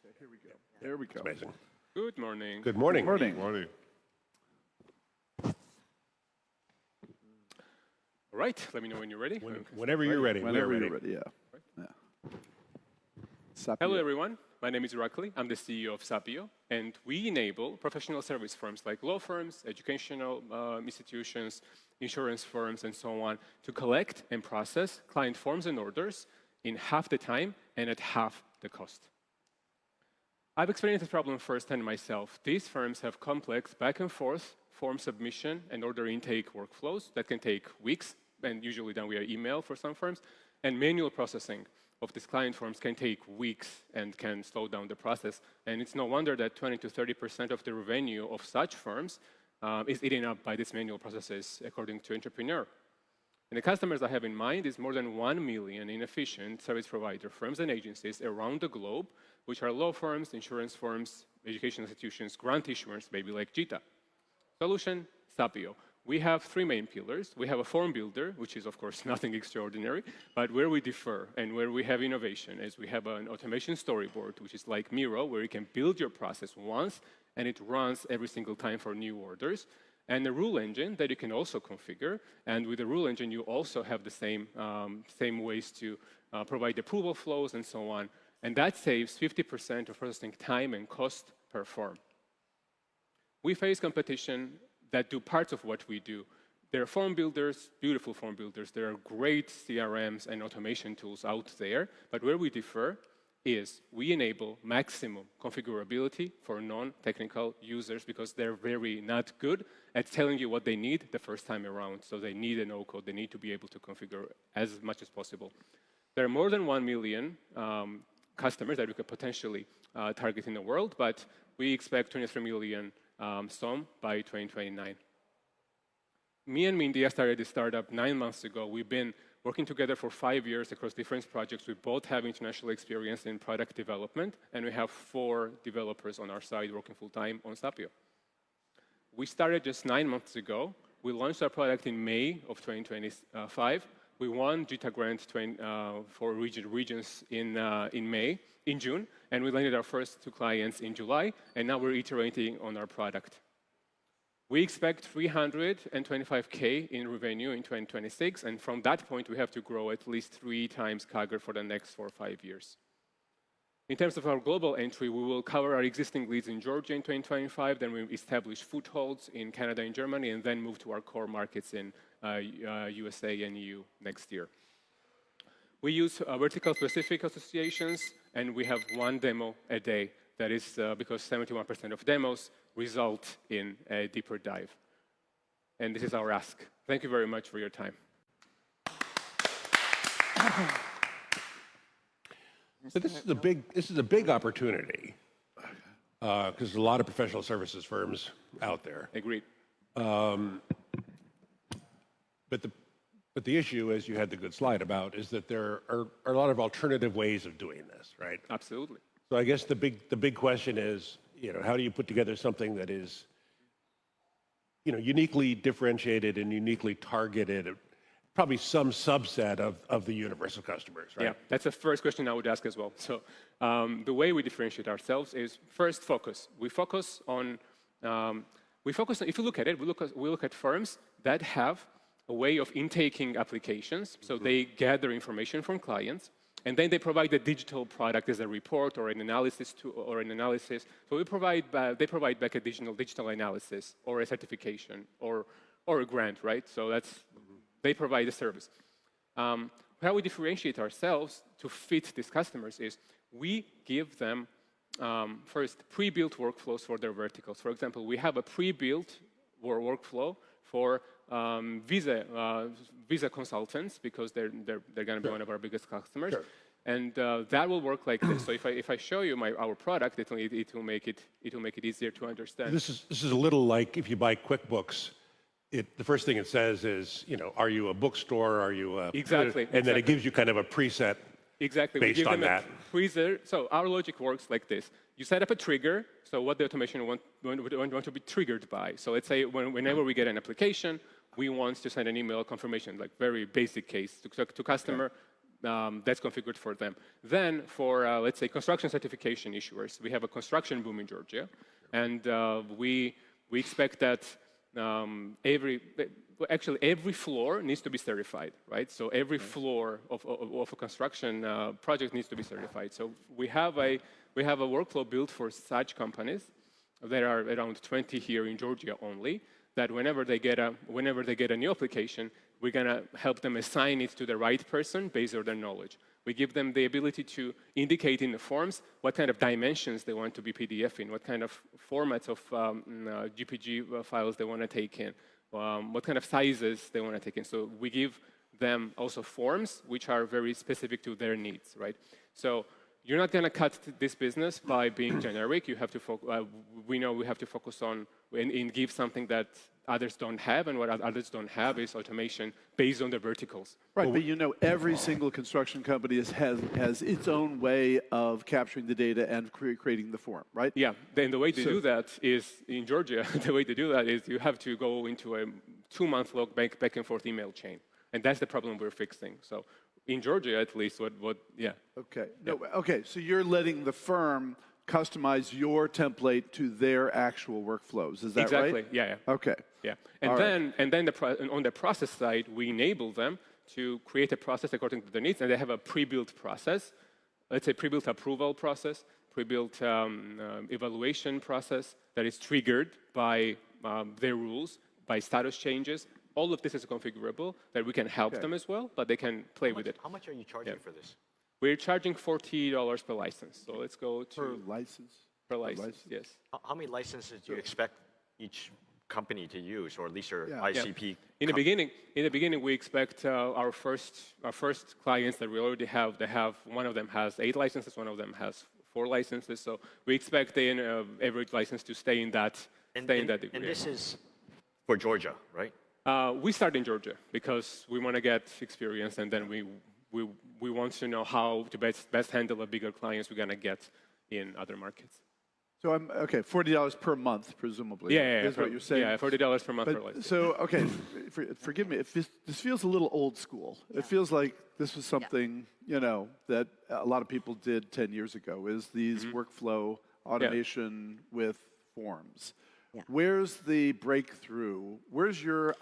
Okay, here we go. There we go. Amazing. Good morning. Good morning. Morning. Morning. All right, let me know when you're ready. Whenever you're ready. Whenever we are you're ready, yeah. Sapioo. Hello, everyone. My name is Irakli. I'm the CEO of Sapioo, and we enable professional service firms like law firms, educational institutions, insurance firms, and so on to collect and process client forms and orders in half the time and at half the cost. I've experienced this problem firsthand myself. These firms have complex back and forth form submission and order intake workflows that can take weeks, and usually done via email for some firms, and manual processing of these client forms can take weeks and can slow down the process. And it's no wonder that 20 to 30% of the revenue of such firms is eaten up by these manual processes, according to Entrepreneur. And the customers I have in mind is more than 1 million inefficient service provider firms and agencies around the globe, which are law firms, insurance firms, education institutions, grant issuers, maybe like GITA. Solution, Sapioo. We have three main pillars. We have a form builder, which is, of course, nothing extraordinary, but where we differ and where we have innovation is we have an automation storyboard, which is like Miro, where you can build your process once, and it runs every single time for new orders. And a rule engine that you can also configure. And with the rule engine, you also have the same ways to provide approval flows and so on. And that saves 50% of processing time and cost per form. We face competition that do parts of what we do. There are form builders, beautiful form builders. There are great CRMs and automation tools out there. But where we differ is we enable maximum configurability for non-technical users because they're very not good at telling you what they need the first time around. So they need a no-code. They need to be able to configure as much as possible. There are more than 1 million customers that we could potentially target in the world, but we expect 23 million some by 2029. Me and Mindy started this startup 9 months ago. We've been working together for 5 years across different projects. We both have international experience in product development, and we have 4 developers on our side working full-time on Sapioo. We started just 9 months ago. We launched our product in May of 2025. We won GITA grant for regions in June, and we landed our first 2 clients in July, and now we're iterating on our product. We expect 325K in revenue in 2026, and from that point, we have to grow at least 3 times CAGR for the next 4 or 5 years. In terms of our global entry, we will cover our existing leads in Georgia in 2025, then we establish footholds in Canada and Germany, and then move to our core markets in USA and EU next year. We use vertical specific associations, and we have 1 demo a day. That is because 71% of demos result in a deeper dive. And this is our ask. Thank you very much for your time. So this is a big opportunity because there's a lot of professional services firms out there. Agreed. But the issue, as you had the good slide about, is that there are a lot of alternative ways of doing this, right? Absolutely. So I guess the big question is, how do you put together something that is, uniquely differentiated and uniquely targeted, probably some subset of the universe of customers, right? Yeah, that's the first question I would ask as well. So the way we differentiate ourselves is first focus. We focus on, if you look at it, we look at firms that have a way of intaking applications. So they gather information from clients, and then they provide a digital product as a report or an analysis. So they provide back a digital analysis or a certification or a grant, right? So they provide a service. How we differentiate ourselves to fit these customers is we give them first pre-built workflows for their verticals. For example, we have a pre-built workflow for visa consultants because they're going to be one of our biggest customers. Sure. And that will work like this. So if I show you our product, it will make it easier to understand. This is a little like if you buy QuickBooks. The first thing it says is, are you a bookstore? Are you a... Exactly. And then it gives you kind of a preset based on that. So our logic works like this. You set up a trigger, so what the automation want to be triggered by. So let's say whenever we get an application, we want to send an email confirmation, like very basic case to customer. That's configured for them. Then for, let's say, construction certification issuers, we have a construction boom in Georgia. And we expect that every floor needs to be certified, right? So every floor of a construction project needs to be certified. So we have a workflow built for such companies. There are around 20 here in Georgia only, that whenever they get a new application, we're going to help them assign it to the right person based on their knowledge. We give them the ability to indicate in the forms what kind of dimensions they want to be PDF in, what kind of formats of GPG files they want to take in, what kind of sizes they want to take in. So we give them also forms which are very specific to their needs, right? So you're not going to cut this business by being generic. You have to we know we have to focus on and give something that others don't have, and what others don't have is automation based on the verticals. Right, but you know, every single construction company has its own way of capturing the data and creating the form, right? Yeah, then the way to do that is, in Georgia, the way to do that is you have to go into a 2-month-long back and forth email chain. And that's the problem we're fixing. So in Georgia, at least, yeah. Okay, no, okay, so you're letting the firm customize your template to their actual workflows. Is that right? Exactly. Yeah. Okay. Yeah. And then on the process side, we enable them to create a process according to their needs, and they have a pre-built process. Let's say pre-built approval process, pre-built evaluation process that is triggered by their rules, by status changes. All of this is configurable that we can help them as well, but they can play with it. How much are you charging for this? We're charging $40 per license. So let's go to... Per license? Per license, yes. How many licenses do you expect each company to use, or at least your Yeah. ICP? In the beginning, we expect our first clients that we already have. One of them has 8 licenses, one of them has 4 licenses. So we expect the average license to stay in that degree. And this is for Georgia, right? We start in Georgia because we want to get experience, and then we want to know how to best handle the bigger clients we're going to get in other markets. So okay, $40 per month, presumably. Yeah, is what you're saying. Yeah, $40 per month per But, license. so, okay, forgive me, if this feels a little old school. It feels like this was something, you know, that a lot of people did 10 years ago, is these workflow automation with forms. Yeah. Where's the breakthrough? Where's your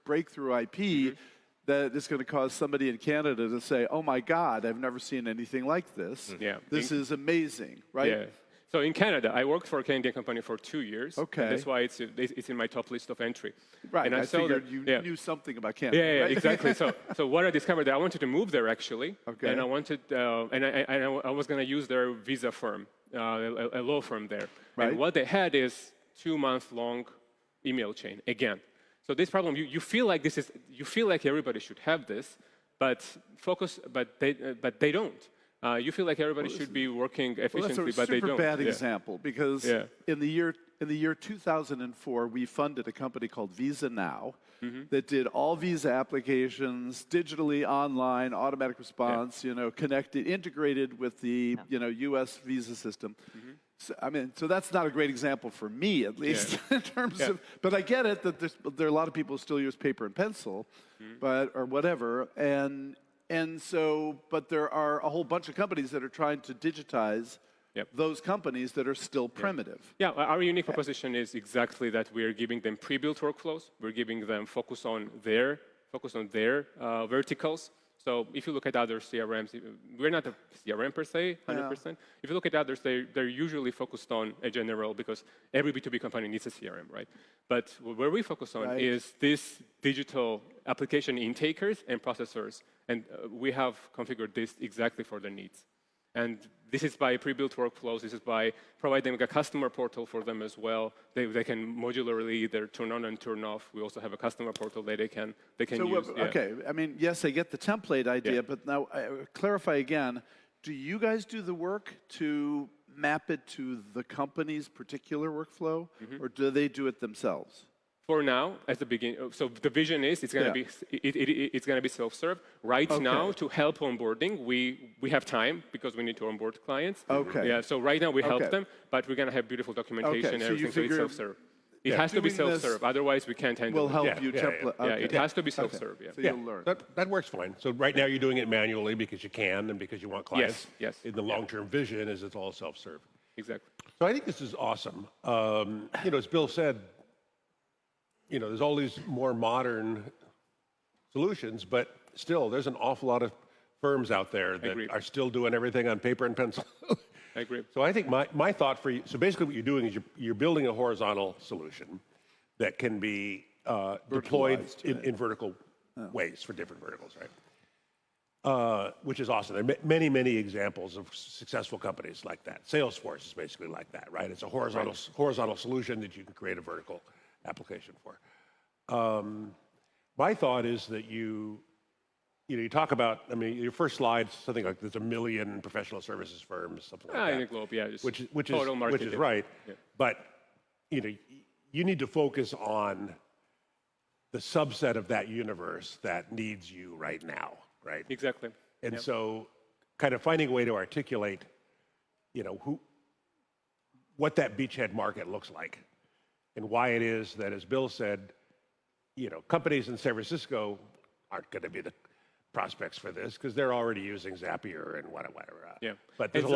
breakthrough IP that is going to cause somebody in Canada to say, oh my God, I've never seen anything like this. Yeah. This is amazing, right? Yeah. So in Canada, I worked for a Canadian company for 2 years. Okay. And that's why it's in my top list of entry. Right, And I saw figured that, you knew something about Canada. Yeah, right? exactly. So what I discovered that I wanted to move there actually, Okay. and I wanted, I was going to use their visa firm, a law firm there. Right. And what they had is 2-month-long email chain again. So this problem, you feel like you feel like everybody should have this, but they don't. You feel like everybody should be working efficiently, that's a but they super don't. bad example because Yeah. in the year 2004, we funded a company called Visa Now that did all visa applications digitally, online, automatic response, you know, connected, integrated with the U.S. visa system. So that's not a great example for me, at least, in terms of. But I get it that there are a lot of people who still use paper and pencil, or whatever, but there are a whole bunch of companies that are trying to digitize those companies that are still primitive. Yeah, our unique proposition is exactly that we're giving them pre-built workflows. We're giving them focus on their verticals. So if you look at other CRMs, we're not a CRM per se, 100%. If you look at others, they're usually focused on a general, because every B2B company needs a CRM, right? But where we focus on is this digital application intakers and processors. And we have configured this exactly for their needs. And this is by pre-built workflows. This is by providing a customer portal for them as well. They can modularly either turn on and turn off. We also have a customer portal that they can use. Okay, I mean, yes, I get the template idea, but now clarify again. Do you guys do the work to map it to the company's particular workflow, or do they do it themselves? For now, at the beginning, so the vision is it's going to be it's going to be self-serve. Right now, to help onboarding, we have time because we need to onboard clients. Okay. Yeah. So right now we help them, but we're going to have beautiful documentation and so everything. So it's self-serve. It has to be Doing this self-serve. Otherwise, we can't handle will it. help Yeah, you yeah, template. Yeah, Okay. it has to be self-serve. Yeah. So Yeah, you'll learn. that works fine. So right now you're doing it manually because you can and because you want clients. Yes. In the long-term vision is it's all self-serve. Exactly. So I think this is awesome. As Bill said, there's all these more modern solutions, but still there's an awful lot of firms out there that Agreed. are still doing everything on paper and pencil. I agree. So I think my thought for you, so basically what you're doing is you're building a horizontal solution that can be deployed in vertical ways for different verticals, right? Which is awesome. There are many, many examples of successful companies like that. Salesforce is basically like that, right? It's a horizontal solution that you can create a vertical application for. My thought is that you talk about, your first slide, something like there's 1 million professional services firms, something like that. In the globe, yeah. Just Which total market. is right. Yeah. But, you need to focus on the subset of that universe that needs you right now, right? Exactly. And so kind of finding a way to articulate, what that beachhead market looks like and why it is that, as Bill said, companies in San Francisco aren't going to be the prospects for this because they're already using Zapier and whatever. Yeah. But there's a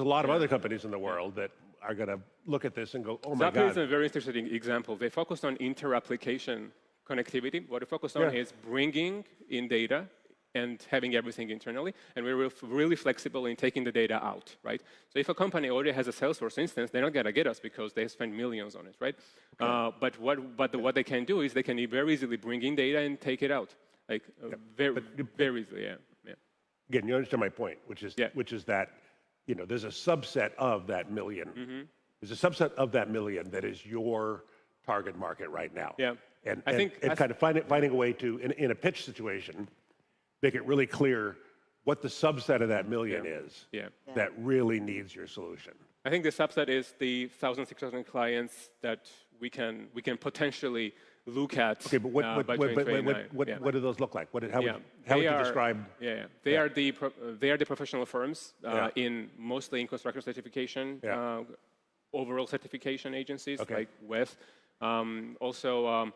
lot of other companies in the world that are going to look at this and go, oh my Zapier God. is a very interesting example. They focused on inter-application connectivity. What they focused on is bringing in data and having everything internally, and we're really flexible in taking the data out, right? So if a company already has a Salesforce instance, they're not going to get us because they spend millions on it, right? Okay. But what they can do is they can very easily bring in data and take it out, like very easily, yeah. Again, you understand my point, which is that there's a subset of that million. Mm-hmm. There's a subset of that million that is your target market right now. Yeah. And I think kind of finding a way to, in a pitch situation, make it really clear what the subset of that million is that really needs your solution. I think the subset is the 1,000, 6,000 clients that we can potentially look at. Okay, but what do those look like? How would you describe? They are the professional firms mostly in construction certification, overall certification agencies like WEF, also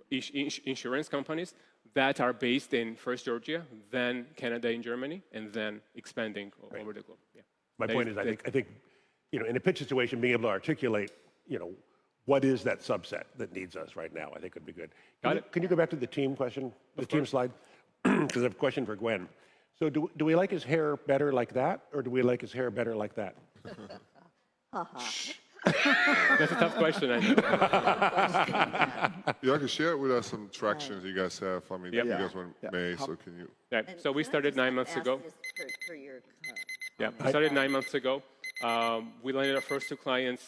insurance companies that are based in first Georgia, then Canada and Germany, and then expanding over the globe. Yeah. My point is, I think, in a pitch situation, being able to articulate, what is that subset that needs us right now, I think would be good. Can you go back to the team question, the team slide? Because I have a question for Gwen. So do we like his hair better like that, or do we like his hair better like that? That's a tough question, I know. Yeah, I can share with us some tractions you guys have. I mean, you guys went May, so can you? Yeah. So we started 9 months ago. We started 9 months ago. We landed our first 2 clients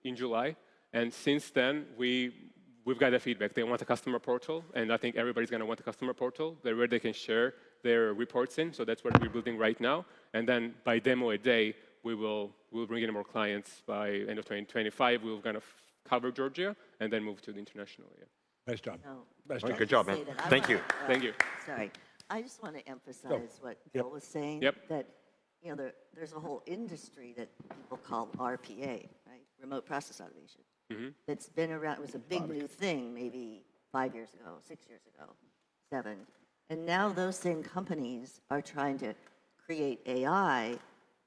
in July, and since then we've got the feedback. They want a customer portal, and I think everybody's going to want a customer portal where they can share their reports in. So that's what we're building right now. And then by demo a day, we'll bring in more clients by end of 2025. We're going to cover Georgia and then move to the international. Yeah. Nice job. Nice job. Good job, man. Thank you. Thank you. Sorry. I just want to emphasize what Bill was saying, that there's a whole industry that people call RPA, right? Remote process automation. That's been around. It was a big new thing maybe 5 years ago, 6 years ago, 7. And now those same companies are trying to create AI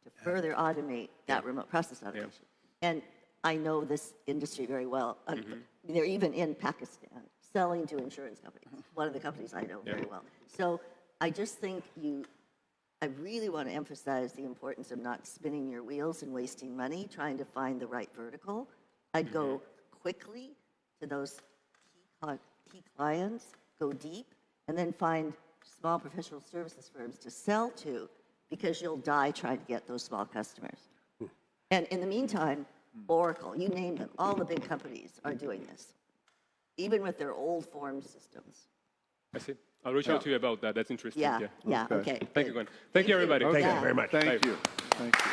to further automate that remote process automation. And I know this industry very well. They're even in Pakistan selling to insurance companies. One of the companies I know very well. So I just think I really want to emphasize the importance of not spinning your wheels and wasting money trying to find the right vertical. I'd go quickly to those key clients, go deep, and then find small professional services firms to sell to, because you'll die trying to get those small customers. And in the meantime, Oracle, you name them, all the big companies are doing this, even with their old form systems. I see. I'll reach out to you about that. That's interesting. Yeah, okay. Thank you, Gwen. Thank you, everybody. Thank you very much. Thank you. Thank you.